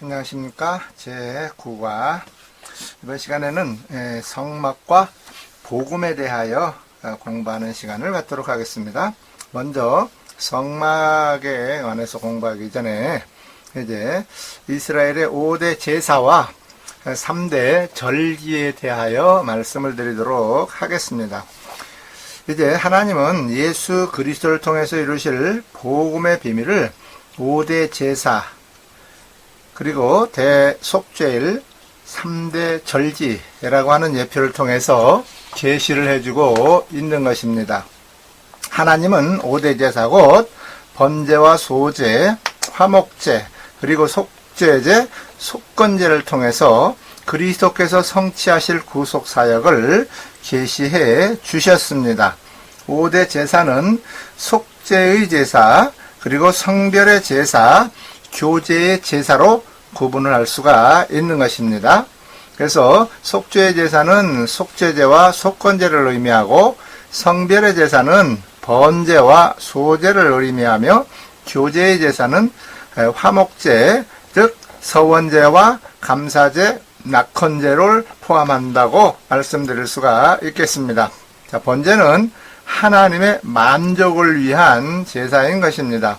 안녕하십니까. 제9과 이번 시간에는 성막과 복음에 대하여 공부하는 시간을 갖도록 하겠습니다. 먼저 성막에 관해서 공부하기 전에 이제 이스라엘의 5대 제사와 3대 절기에 대하여 말씀을 드리도록 하겠습니다. 이제 하나님은 예수 그리스도를 통해서 이루실 복음의 비밀을 5대 제사 그리고 대속죄일 3대 절기라고 하는 예표를 통해서 계시를 해주고 있는 것입니다. 하나님은 5대 제사 곧 번제와 소제, 화목제, 그리고 속죄제, 속건제를 통해서 그리스도께서 성취하실 구속사역을 계시해 주셨습니다. 5대 제사는 속죄의 제사, 그리고 성별의 제사, 교제의 제사로 구분을 할 수가 있는 것입니다. 그래서 속죄의 제사는 속죄제와 속건제를 의미하고 성별의 제사는 번제와 소제를 의미하며 교제의 제사는 화목제, 즉 서원제와 감사제, 낙헌제를 포함한다고 말씀드릴 수가 있겠습니다. 자, 번제는 하나님의 만족을 위한 제사인 것입니다.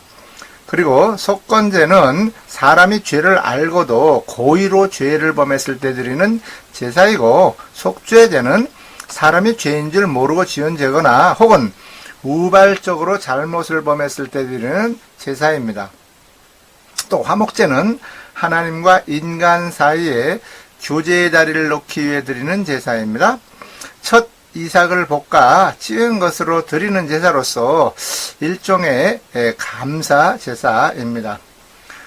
그리고 속건제는 사람이 죄를 알고도 고의로 죄를 범했을 때 드리는 제사이고, 속죄제는 사람이 죄인 줄 모르고 지은 죄거나 혹은 우발적으로 잘못을 범했을 때 드리는 제사입니다. 또 화목제는 하나님과 인간 사이에 교제의 다리를 놓기 위해 드리는 제사입니다. 첫 이삭을 볶아 찌은 것으로 드리는 제사로서 일종의 감사 제사입니다.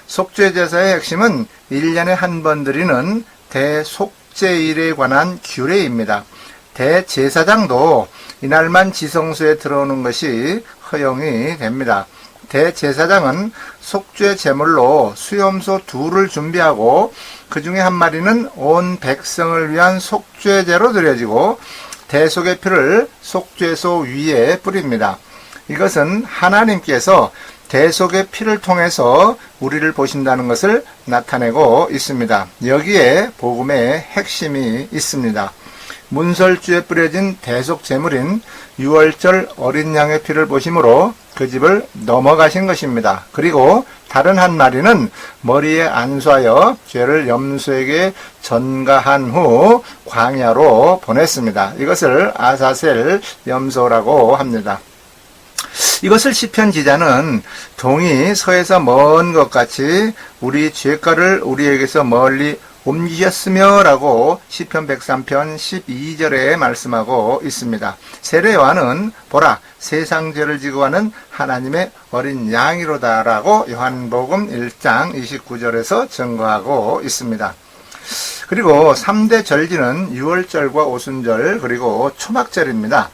속죄 제사의 핵심은 1년에 한 번 드리는 대속죄일에 관한 규례입니다. 대제사장도 이날만 지성소에 들어오는 것이 허용이 됩니다. 대제사장은 속죄 제물로 수염소 2를 준비하고 그 중에 한 마리는 온 백성을 위한 속죄제로 드려지고 대속의 피를 속죄소 위에 뿌립니다. 이것은 하나님께서 대속의 피를 통해서 우리를 보신다는 것을 나타내고 있습니다. 여기에 복음의 핵심이 있습니다. 문설주에 뿌려진 대속 제물인 유월절 어린 양의 피를 보심으로 그 집을 넘어가신 것입니다. 그리고 다른 한 마리는 머리에 안수하여 죄를 염소에게 전가한 후 광야로 보냈습니다. 이것을 아사셀 염소라고 합니다. 이것을 시편 기자는 동이 서에서 먼 것 같이 우리 죄가를 우리에게서 멀리 옮기셨으며 라고 시편 103편 12절에 말씀하고 있습니다. 세례 요한은 보라 세상 죄를 지고 가는 하나님의 어린 양이로다 라고 요한복음 1장 29절에서 증거하고 있습니다. 그리고 3대 절기는 유월절과 오순절 그리고 초막절입니다.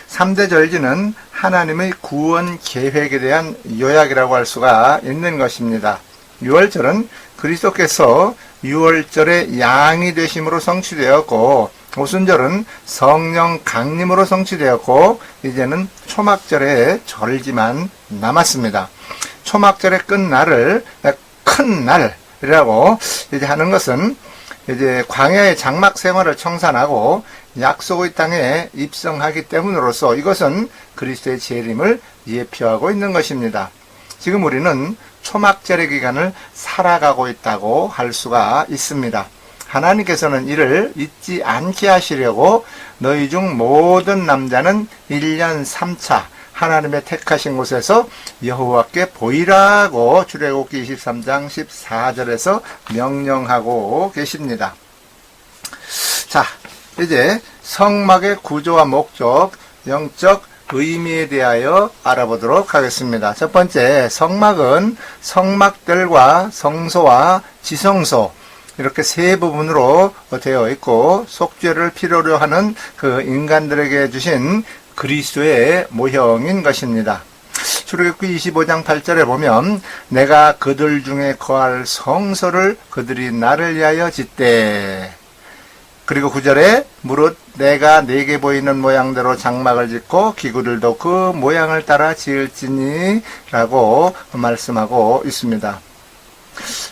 3대 절기는 하나님의 구원 계획에 대한 요약이라고 할 수가 있는 것입니다. 유월절은 그리스도께서 유월절의 양이 되심으로 성취되었고, 오순절은 성령 강림으로 성취되었고, 이제는 초막절의 절기만 남았습니다. 초막절의 끝날을 큰 날이라고 이제 하는 것은 이제 광야의 장막 생활을 청산하고 약속의 땅에 입성하기 때문으로서 이것은 그리스도의 재림을 예표하고 있는 것입니다. 지금 우리는 초막절의 기간을 살아가고 있다고 할 수가 있습니다. 하나님께서는 이를 잊지 않게 하시려고 너희 중 모든 남자는 1년 3차 하나님의 택하신 곳에서 여호와께 보이라고 출애굽기 23장 14절에서 명령하고 계십니다. 자, 이제 성막의 구조와 목적, 영적 의미에 대하여 알아보도록 하겠습니다. 첫 번째, 성막은 성막들과 성소와 지성소 이렇게 세 부분으로 되어 있고 속죄를 필요로 하는 그 인간들에게 주신 그리스도의 모형인 것입니다. 출애굽기 25장 8절에 보면 내가 그들 중에 거할 성소를 그들이 나를 위하여 짓되, 그리고 9절에 무릇 내가 네게 보이는 모양대로 장막을 짓고 기구들도 그 모양을 따라 지을지니 라고 말씀하고 있습니다.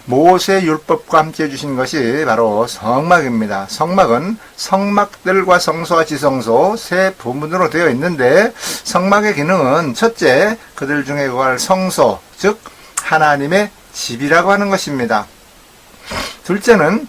모세 율법과 함께 해주신 것이 바로 성막입니다. 성막은 성막들과 성소와 지성소 세 부분으로 되어 있는데, 성막의 기능은 첫째, 그들 중에 거할 성소, 즉 하나님의 집이라고 하는 것입니다. 둘째는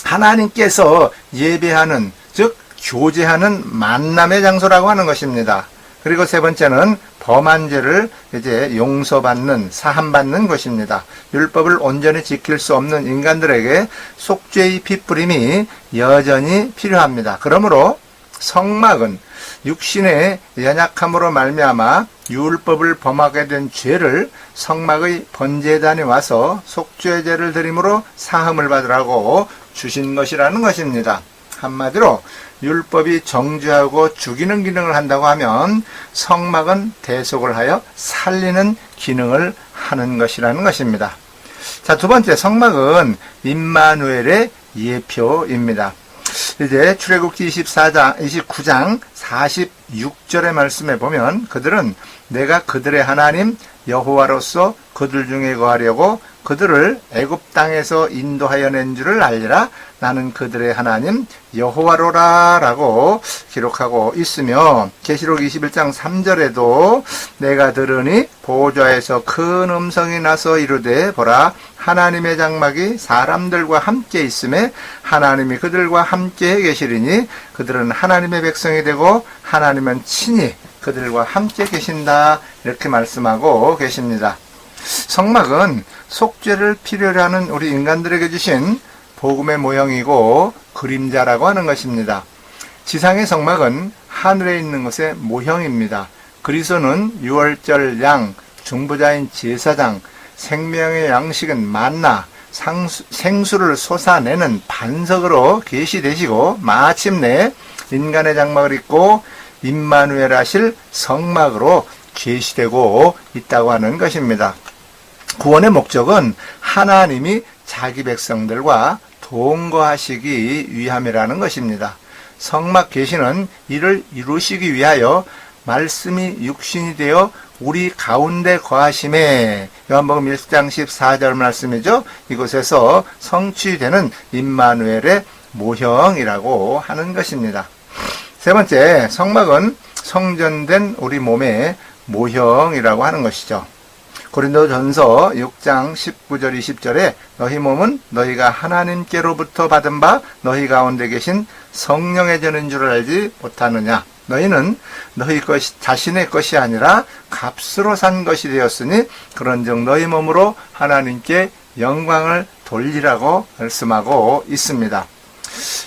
하나님께서 예배하는, 즉 교제하는 만남의 장소라고 하는 것입니다. 그리고 세 번째는 범한 죄를 이제 용서받는, 사함받는 것입니다. 율법을 온전히 지킬 수 없는 인간들에게 속죄의 핏부림이 여전히 필요합니다. 그러므로 성막은 육신의 연약함으로 말미암아 율법을 범하게 된 죄를 성막의 번제단에 와서 속죄제를 드림으로 사함을 받으라고 주신 것이라는 것입니다. 한마디로 율법이 정죄하고 죽이는 기능을 한다고 하면 성막은 대속을 하여 살리는 기능을 하는 것이라는 것입니다. 자, 두 번째, 성막은 임마누엘의 예표입니다. 이제 출애굽기 29장 46절의 말씀에 보면, 그들은 내가 그들의 하나님 여호와로서 그들 중에 거하려고 그들을 애굽 땅에서 인도하여 낸 줄을 알리라. 나는 그들의 하나님 여호와로라 라고 기록하고 있으며, 계시록 21장 3절에도 내가 들으니 보좌에서 큰 음성이 나서 이르되 보라, 하나님의 장막이 사람들과 함께 있음에 하나님이 그들과 함께 계시리니 그들은 하나님의 백성이 되고 하나님은 친히 그들과 함께 계신다, 이렇게 말씀하고 계십니다. 성막은 속죄를 필요로 하는 우리 인간들에게 주신 복음의 모형이고 그림자라고 하는 것입니다. 지상의 성막은 하늘에 있는 것의 모형입니다. 그리스도는 유월절 양, 중보자인 제사장, 생명의 양식은 만나, 생수를 솟아내는 반석으로 계시되시고, 마침내 인간의 장막을 입고 임마누엘 하실 성막으로 계시되고 있다고 하는 것입니다. 구원의 목적은 하나님이 자기 백성들과 동거하시기 위함이라는 것입니다. 성막 계시는 이를 이루시기 위하여 말씀이 육신이 되어 우리 가운데 거하심에, 요한복음 1장 14절 말씀이죠. 이곳에서 성취되는 임마누엘의 모형이라고 하는 것입니다. 세 번째, 성막은 성전된 우리 몸의 모형이라고 하는 것이죠. 고린도전서 6장 19절 20절에 너희 몸은 너희가 하나님께로부터 받은 바 너희 가운데 계신 성령의 전인 줄 알지 못하느냐. 너희는 너희 자신의 것이 아니라 값으로 산 것이 되었으니 그런즉 너희 몸으로 하나님께 영광을 돌리라고 말씀하고 있습니다.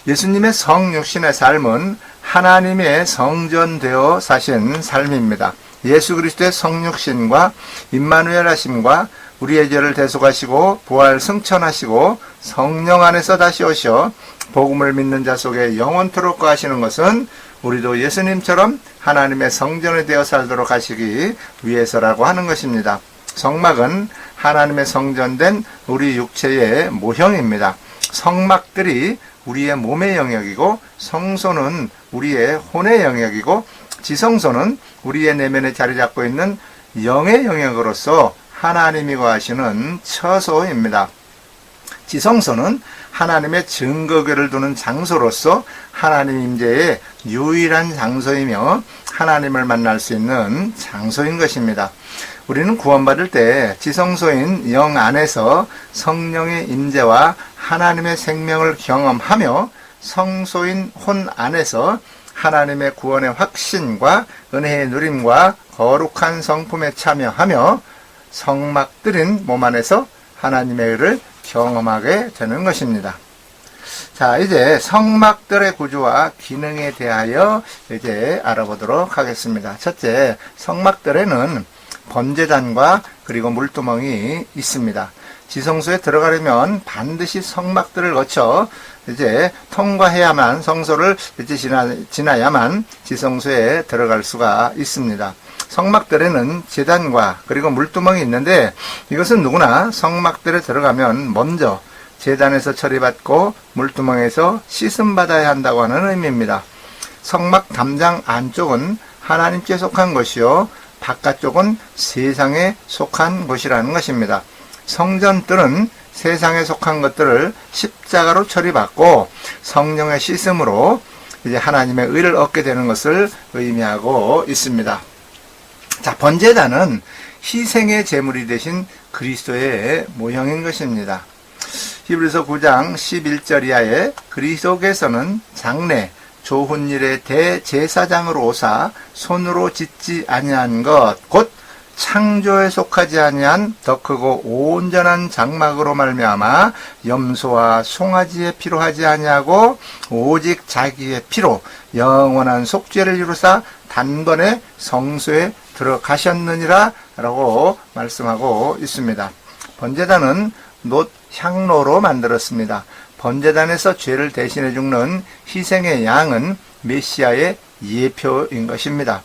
예수님의 성육신의 삶은 하나님의 성전되어 사신 삶입니다. 예수 그리스도의 성육신과 임마누엘 하심과 우리의 죄를 대속하시고 부활 승천하시고 성령 안에서 다시 오셔 복음을 믿는 자 속에 영원토록 거하시는 것은 우리도 예수님처럼 하나님의 성전이 되어 살도록 하시기 위해서라고 하는 것입니다. 성막은 하나님의 성전된 우리 육체의 모형입니다. 성막들이 우리의 몸의 영역이고, 성소는 우리의 혼의 영역이고, 지성소는 우리의 내면에 자리 잡고 있는 영의 영역으로서 하나님이 거하시는 처소입니다. 지성소는 하나님의 증거궤를 두는 장소로서 하나님 임재의 유일한 장소이며 하나님을 만날 수 있는 장소인 것입니다. 우리는 구원받을 때 지성소인 영 안에서 성령의 임재와 하나님의 생명을 경험하며, 성소인 혼 안에서 하나님의 구원의 확신과 은혜의 누림과 거룩한 성품에 참여하며 성막들인 몸 안에서 하나님의 의를 경험하게 되는 것입니다. 자, 이제 성막들의 구조와 기능에 대하여 이제 알아보도록 하겠습니다. 첫째, 성막들에는 번제단과 그리고 물두멍이 있습니다. 지성소에 들어가려면 반드시 성막들을 거쳐 이제 통과해야만, 성소를 이제 지나야만 지성소에 들어갈 수가 있습니다. 성막들에는 제단과 그리고 물두멍이 있는데, 이것은 누구나 성막들에 들어가면 먼저 제단에서 처리받고 물두멍에서 씻음 받아야 한다고 하는 의미입니다. 성막 담장 안쪽은 하나님께 속한 것이요 바깥쪽은 세상에 속한 곳이라는 것입니다. 성전들은 세상에 속한 것들을 십자가로 처리받고 성령의 씻음으로 이제 하나님의 의를 얻게 되는 것을 의미하고 있습니다. 자, 번제단은 희생의 제물이 되신 그리스도의 모형인 것입니다. 히브리서 9장 11절 이하에 그리스도께서는 장래 좋은 일의 대제사장으로 오사 손으로 짓지 아니한 것 곧 창조에 속하지 아니한 더 크고 온전한 장막으로 말미암아 염소와 송아지의 피로 하지 아니하고 오직 자기의 피로 영원한 속죄를 이루사 단번에 성소에 들어가셨느니라 라고 말씀하고 있습니다. 번제단은 놋 향로로 만들었습니다. 번제단에서 죄를 대신해 죽는 희생의 양은 메시아의 예표인 것입니다.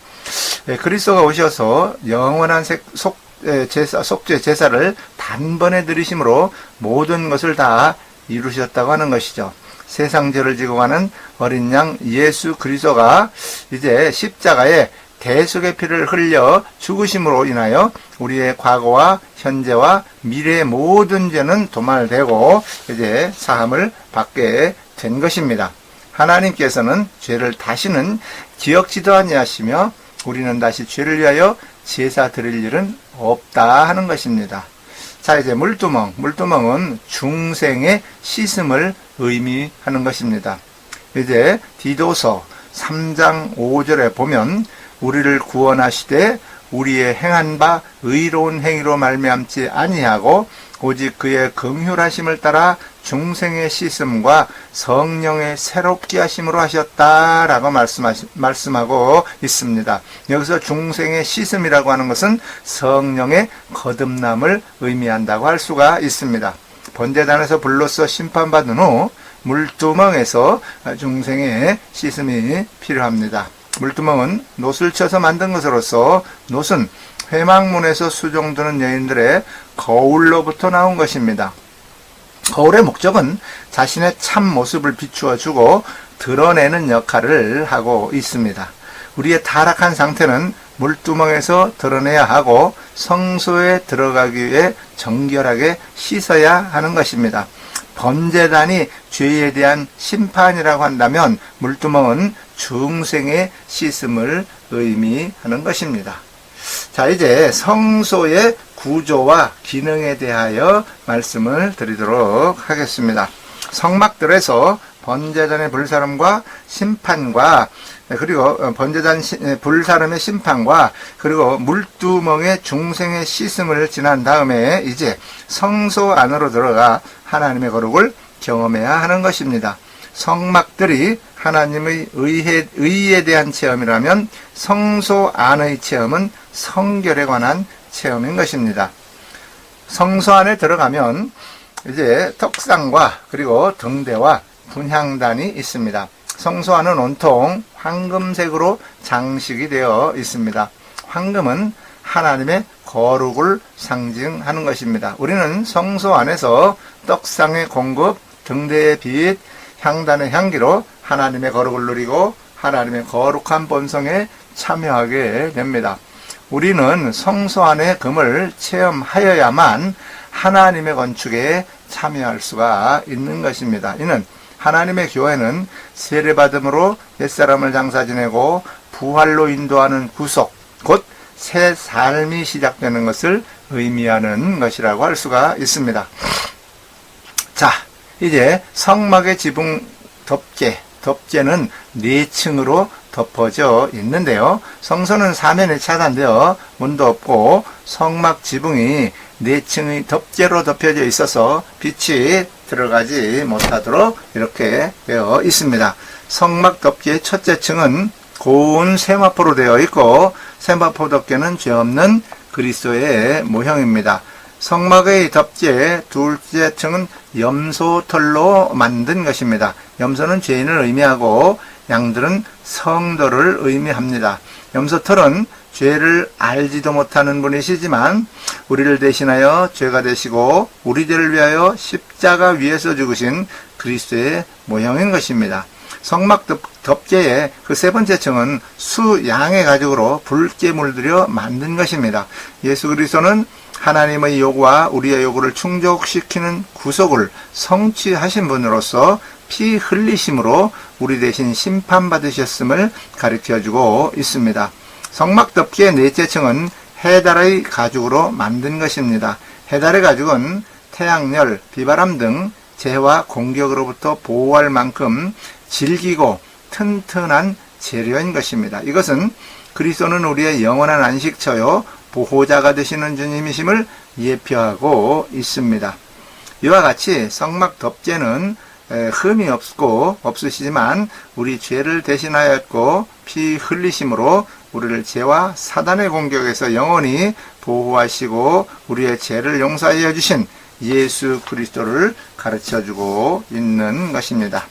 그리스도가 오셔서 영원한 속죄 제사를 단번에 드리심으로 모든 것을 다 이루셨다고 하는 것이죠. 세상 죄를 지고 가는 어린 양 예수 그리스도가 이제 십자가에 대속의 피를 흘려 죽으심으로 인하여 우리의 과거와 현재와 미래의 모든 죄는 도말되고 이제 사함을 받게 된 것입니다. 하나님께서는 죄를 다시는 기억지도 아니하시며 우리는 다시 죄를 위하여 제사 드릴 일은 없다 하는 것입니다. 자, 이제 물두멍은 중생의 씻음을 의미하는 것입니다. 이제 디도서 3장 5절에 보면 우리를 구원하시되 우리의 행한 바 의로운 행위로 말미암지 아니하고 오직 그의 긍휼하심을 따라 중생의 씻음과 성령의 새롭게 하심으로 하셨다라고 말씀하고 있습니다. 여기서 중생의 씻음이라고 하는 것은 성령의 거듭남을 의미한다고 할 수가 있습니다. 번제단에서 불로써 심판받은 후 물두멍에서 중생의 씻음이 필요합니다. 물두멍은 놋을 쳐서 만든 것으로서 놋은 회막문에서 수종드는 여인들의 거울로부터 나온 것입니다. 거울의 목적은 자신의 참 모습을 비추어 주고 드러내는 역할을 하고 있습니다. 우리의 타락한 상태는 물두멍에서 드러내야 하고 성소에 들어가기 위해 정결하게 씻어야 하는 것입니다. 번제단이 죄에 대한 심판이라고 한다면 물두멍은 중생의 씻음을 의미하는 것입니다. 자, 이제 성소의 구조와 기능에 대하여 말씀을 드리도록 하겠습니다. 성막들에서 번제단의 불사름과 심판과 그리고 번제단 불사름의 심판과 그리고 물두멍의 중생의 씻음을 지난 다음에 이제 성소 안으로 들어가 하나님의 거룩을 경험해야 하는 것입니다. 성막들이 하나님의 의에 대한 체험이라면 성소 안의 체험은 성결에 관한 체험인 것입니다. 성소 안에 들어가면 이제 덕상과 그리고 등대와 분향단이 있습니다. 성소 안은 온통 황금색으로 장식이 되어 있습니다. 황금은 하나님의 거룩을 상징하는 것입니다. 우리는 성소 안에서 떡상의 공급, 등대의 빛, 향단의 향기로 하나님의 거룩을 누리고 하나님의 거룩한 본성에 참여하게 됩니다. 우리는 성소 안의 금을 체험하여야만 하나님의 건축에 참여할 수가 있는 것입니다. 이는 하나님의 교회는 세례받음으로 옛사람을 장사 지내고 부활로 인도하는 구속, 곧 새 삶이 시작되는 것을 의미하는 것이라고 할 수가 있습니다. 자, 이제 성막의 지붕 덮개는 4층으로 덮어져 있는데요. 성소는 사면에 차단되어 문도 없고 성막 지붕이 4층의 덮개로 덮여져 있어서 빛이 들어가지 못하도록 이렇게 되어 있습니다. 성막 덮개의 첫째 층은 고운 세마포로 되어 있고 세마포 덮개는 죄 없는 그리스도의 모형입니다. 성막의 덮개 둘째 층은 염소털로 만든 것입니다. 염소는 죄인을 의미하고 양들은 성도를 의미합니다. 염소털은 죄를 알지도 못하는 분이시지만 우리를 대신하여 죄가 되시고 우리 죄를 위하여 십자가 위에서 죽으신 그리스도의 모형인 것입니다. 성막 덮개의 그 세 번째 층은 수 양의 가죽으로 붉게 물들여 만든 것입니다. 예수 그리스도는 하나님의 요구와 우리의 요구를 충족시키는 구속을 성취하신 분으로서 피 흘리심으로 우리 대신 심판받으셨음을 가르쳐주고 있습니다. 성막 덮개의 넷째 층은 해달의 가죽으로 만든 것입니다. 해달의 가죽은 태양열, 비바람 등 재해와 공격으로부터 보호할 만큼 질기고 튼튼한 재료인 것입니다. 이것은 그리스도는 우리의 영원한 안식처요 보호자가 되시는 주님이심을 예표하고 있습니다. 이와 같이 성막 덮개는 흠이 없으시지만 우리 죄를 대신하였고 피 흘리심으로 우리를 죄와 사단의 공격에서 영원히 보호하시고 우리의 죄를 용서하여 주신 예수 그리스도를 가르쳐주고 있는 것입니다.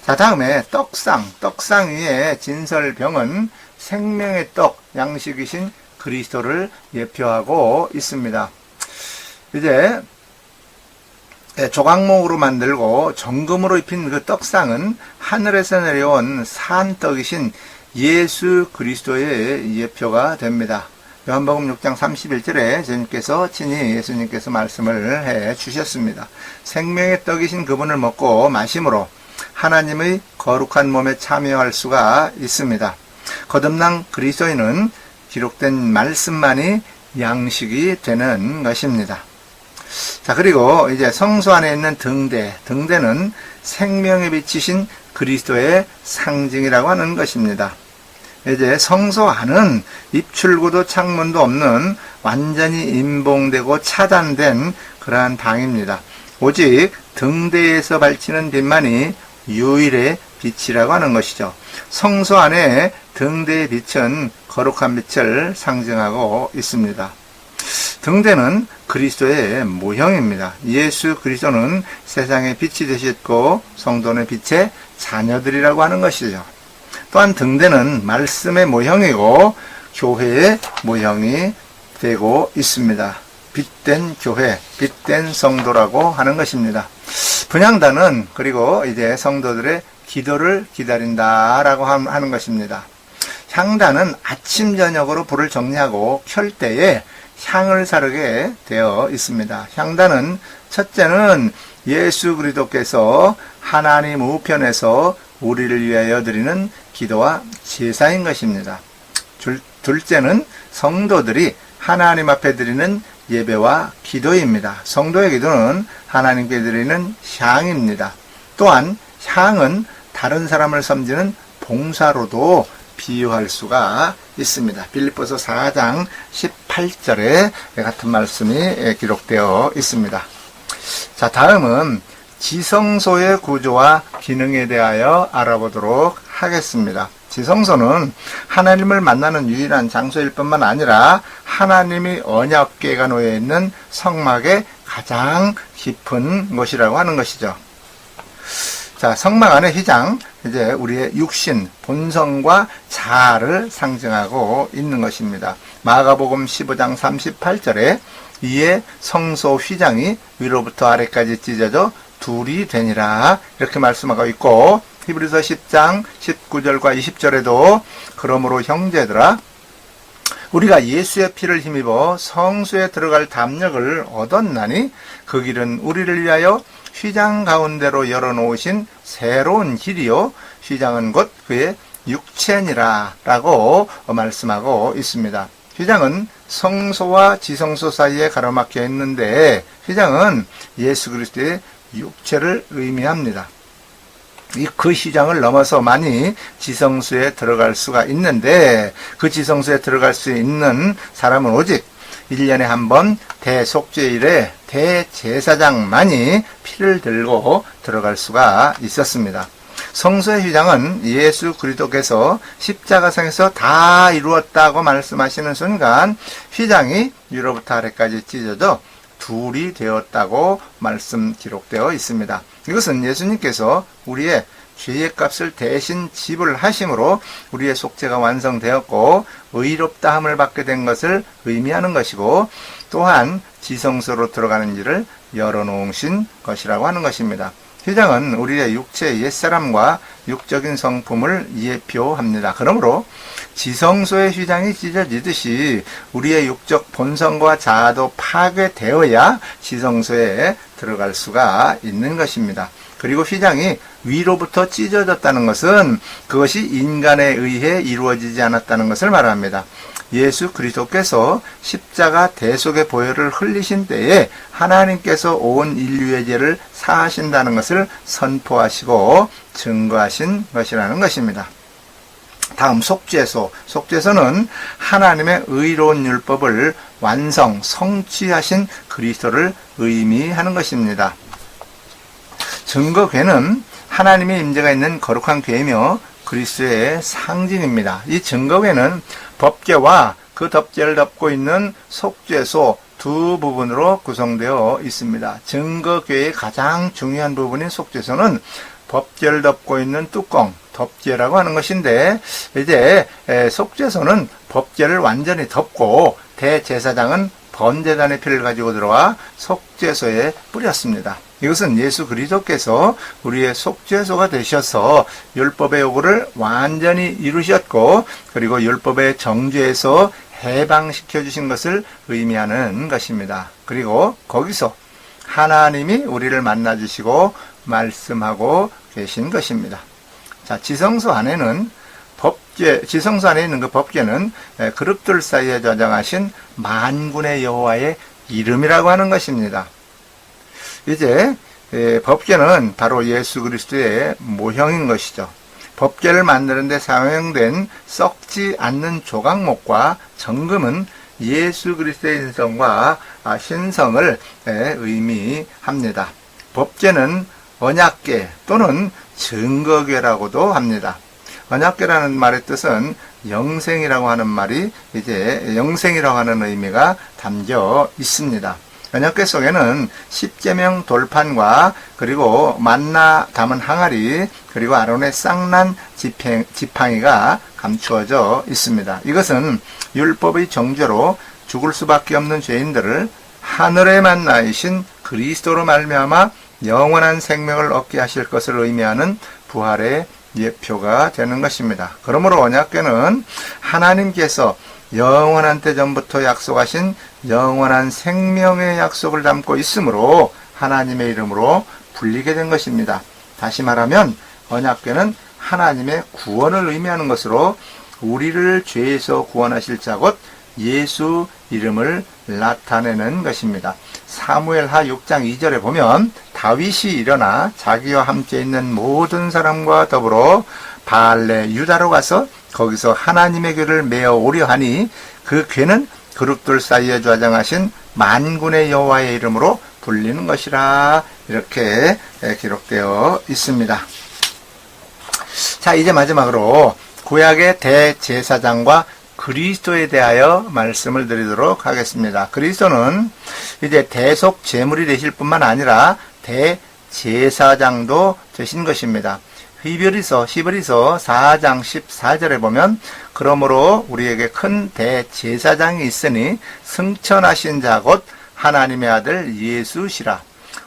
자, 다음에 떡상 위에 진설병은 생명의 떡, 양식이신 그리스도를 예표하고 있습니다. 이제 조각목으로 만들고 정금으로 입힌 그 떡상은 하늘에서 내려온 산떡이신 예수 그리스도의 예표가 됩니다. 요한복음 6장 31절에 주님께서 친히 예수님께서 말씀을 해 주셨습니다. 생명의 떡이신 그분을 먹고 마심으로 하나님의 거룩한 몸에 참여할 수가 있습니다. 거듭난 그리스도인은 기록된 말씀만이 양식이 되는 것입니다. 자, 그리고 이제 성소 안에 있는 등대는 생명에 비치신 그리스도의 상징이라고 하는 것입니다. 이제 성소 안은 입출구도 창문도 없는 완전히 임봉되고 차단된 그러한 방입니다. 오직 등대에서 발치는 빛만이 유일의 빛이라고 하는 것이죠. 성소 안에 등대의 빛은 거룩한 빛을 상징하고 있습니다. 등대는 그리스도의 모형입니다. 예수 그리스도는 세상의 빛이 되셨고 성도는 빛의 자녀들이라고 하는 것이죠. 또한 등대는 말씀의 모형이고 교회의 모형이 되고 있습니다. 빛된 교회, 빛된 성도라고 하는 것입니다. 분향단은 그리고 이제 성도들의 기도를 기다린다라고 하는 것입니다. 향단은 아침 저녁으로 불을 정리하고 켤 때에 향을 사르게 되어 있습니다. 향단은 첫째는 예수 그리스도께서 하나님 우편에서 우리를 위하여 드리는 기도와 제사인 것입니다. 둘째는 성도들이 하나님 앞에 드리는 예배와 기도입니다. 성도의 기도는 하나님께 드리는 향입니다. 또한 향은 다른 사람을 섬기는 봉사로도 비유할 수가 있습니다. 빌립보서 4장 18절에 같은 말씀이 기록되어 있습니다. 자, 다음은 지성소의 구조와 기능에 대하여 알아보도록 하겠습니다. 지성소는 하나님을 만나는 유일한 장소일 뿐만 아니라 하나님이 언약궤가 놓여 있는 성막의 가장 깊은 곳이라고 하는 것이죠. 자, 성막 안의 휘장, 이제 우리의 육신, 본성과 자아를 상징하고 있는 것입니다. 마가복음 15장 38절에 이에 성소 휘장이 위로부터 아래까지 찢어져 둘이 되니라 이렇게 말씀하고 있고, 히브리서 10장 19절과 20절에도 그러므로 형제들아 우리가 예수의 피를 힘입어 성소에 들어갈 담력을 얻었나니 그 길은 우리를 위하여 휘장 가운데로 열어놓으신 새로운 길이요 휘장은 곧 그의 육체니라 라고 말씀하고 있습니다. 휘장은 성소와 지성소 사이에 가로막혀 있는데 휘장은 예수 그리스도의 육체를 의미합니다. 그 휘장을 넘어서만이 지성소에 들어갈 수가 있는데 그 지성소에 들어갈 수 있는 사람은 오직 1년에 한 번 대속죄일에 대제사장만이 피를 들고 들어갈 수가 있었습니다. 성소의 휘장은 예수 그리스도께서 십자가상에서 다 이루었다고 말씀하시는 순간 휘장이 위로부터 아래까지 찢어져 둘이 되었다고 말씀 기록되어 있습니다. 이것은 예수님께서 우리의 죄의 값을 대신 지불하심으로 우리의 속죄가 완성되었고 의롭다함을 받게 된 것을 의미하는 것이고, 또한 지성소로 들어가는 길을 열어놓으신 것이라고 하는 것입니다. 휘장은 우리의 육체의 옛사람과 육적인 성품을 예표합니다. 그러므로 지성소의 휘장이 찢어지듯이 우리의 육적 본성과 자아도 파괴되어야 지성소에 들어갈 수가 있는 것입니다. 그리고 휘장이 위로부터 찢어졌다는 것은 그것이 인간에 의해 이루어지지 않았다는 것을 말합니다. 예수 그리스도께서 십자가 대속의 보혈을 흘리신 때에 하나님께서 온 인류의 죄를 사하신다는 것을 선포하시고 증거하신 것이라는 것입니다. 다음 속죄소. 속죄소는 하나님의 의로운 율법을 완성, 성취하신 그리스도를 의미하는 것입니다. 증거궤는 하나님의 임재가 있는 거룩한 궤이며 그리스도의 상징입니다. 이 증거궤는 법궤와 그 덮개를 덮고 있는 속죄소 두 부분으로 구성되어 있습니다. 증거궤의 가장 중요한 부분인 속죄소는 법궤를 덮고 있는 뚜껑, 덮개라고 하는 것인데, 이제 속죄소는 법궤를 완전히 덮고 대제사장은 번제단의 피를 가지고 들어와 속죄소에 뿌렸습니다. 이것은 예수 그리스도께서 우리의 속죄소가 되셔서 율법의 요구를 완전히 이루셨고, 그리고 율법의 정죄에서 해방시켜 주신 것을 의미하는 것입니다. 그리고 거기서 하나님이 우리를 만나 주시고 말씀하고 계신 것입니다. 자, 지성소 안에는 지성소 안에 있는 그 법궤는 그룹들 사이에 저장하신 만군의 여호와의 이름이라고 하는 것입니다. 이제 법궤는 바로 예수 그리스도의 모형인 것이죠. 법궤를 만드는 데 사용된 썩지 않는 조각목과 정금은 예수 그리스도의 인성과 신성을 의미합니다. 법궤는 언약궤 또는 증거궤라고도 합니다. 언약궤라는 말의 뜻은 영생이라고 하는 말이 이제 영생이라고 하는 의미가 담겨 있습니다. 언약궤 속에는 십계명 돌판과 그리고 만나 담은 항아리 그리고 아론의 쌍난 지팡이가 감추어져 있습니다. 이것은 율법의 정죄로 죽을 수밖에 없는 죄인들을 하늘의 만나이신 그리스도로 말미암아 영원한 생명을 얻게 하실 것을 의미하는 부활의 예표가 되는 것입니다. 그러므로 언약궤는 하나님께서 영원한 때 전부터 약속하신 영원한 생명의 약속을 담고 있으므로 하나님의 이름으로 불리게 된 것입니다. 다시 말하면 언약궤는 하나님의 구원을 의미하는 것으로 우리를 죄에서 구원하실 자 곧 예수 이름을 나타내는 것입니다. 사무엘하 6장 2절에 보면 다윗이 일어나 자기와 함께 있는 모든 사람과 더불어 바알레 유다로 가서 거기서 하나님의 궤를 메어 오려 하니 그 궤는 그룹들 사이에 좌장하신 만군의 여호와의 이름으로 불리는 것이라 이렇게 기록되어 있습니다. 자, 이제 마지막으로 구약의 대제사장과 그리스도에 대하여 말씀을 드리도록 하겠습니다. 그리스도는 이제 대속 제물이 되실 뿐만 아니라 대제사장도 되신 것입니다. 히브리서 4장 14절에 보면 그러므로 우리에게 큰 대제사장이 있으니 승천하신 자 곧 하나님의 아들 예수시라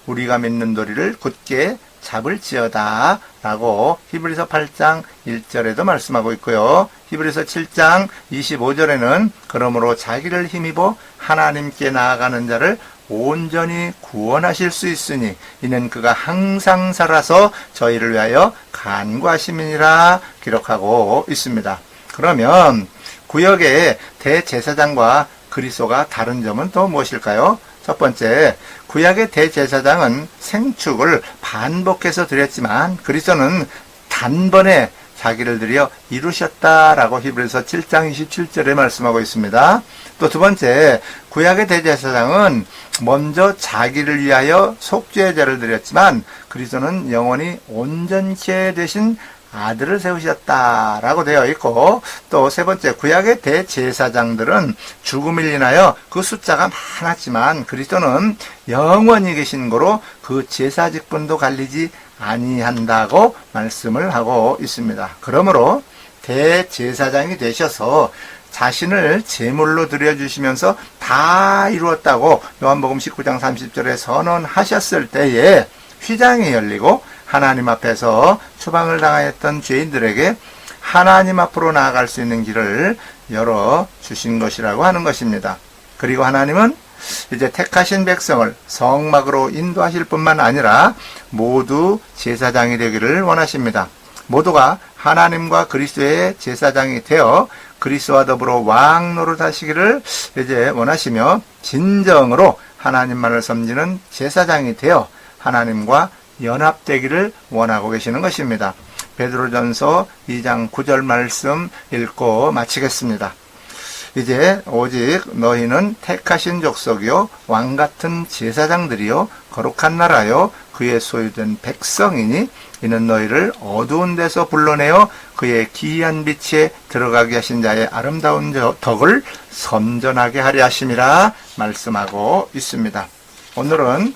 우리가 믿는 도리를 굳게 잡을지어다 라고 히브리서 8장 1절에도 말씀하고 있고요. 히브리서 7장 25절에는 그러므로 자기를 힘입어 하나님께 나아가는 자를 온전히 구원하실 수 있으니 이는 그가 항상 살아서 저희를 위하여 간구하심이니라 기록하고 있습니다. 그러면 구약의 대제사장과 그리스도가 다른 점은 또 무엇일까요? 첫 번째, 구약의 대제사장은 생축을 반복해서 드렸지만 그리스도는 단번에 자기를 드려 이루셨다라고 히브리서 7장 27절에 말씀하고 있습니다. 또 두 번째, 구약의 대제사장은 먼저 자기를 위하여 속죄제를 드렸지만 그리스도는 영원히 온전케 되신 아들을 세우셨다라고 되어 있고, 또 세 번째, 구약의 대제사장들은 죽음을 인하여 그 숫자가 많았지만 그리스도는 영원히 계신 거로 그 제사 직분도 갈리지 아니한다고 말씀을 하고 있습니다. 그러므로 대제사장이 되셔서 자신을 제물로 드려주시면서 다 이루었다고 요한복음 19장 30절에 선언하셨을 때에 휘장이 열리고 하나님 앞에서 추방을 당하였던 죄인들에게 하나님 앞으로 나아갈 수 있는 길을 열어 주신 것이라고 하는 것입니다. 그리고 하나님은 이제 택하신 백성을 성막으로 인도하실 뿐만 아니라 모두 제사장이 되기를 원하십니다. 모두가 하나님과 그리스도의 제사장이 되어 그리스도와 더불어 왕 노릇하시기를 이제 원하시며 진정으로 하나님만을 섬기는 제사장이 되어 하나님과 연합되기를 원하고 계시는 것입니다. 베드로전서 2장 9절 말씀 읽고 마치겠습니다. 이제 오직 너희는 택하신 족속이요 왕같은 제사장들이요 거룩한 나라요 그의 소유된 백성이니 이는 너희를 어두운 데서 불러내어 그의 기이한 빛에 들어가게 하신 자의 아름다운 덕을 선전하게 하려 하심이라 말씀하고 있습니다. 오늘은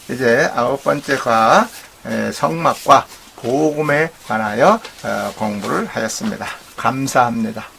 이제 9번째 성막과 복음에 관하여 공부를 하였습니다. 감사합니다.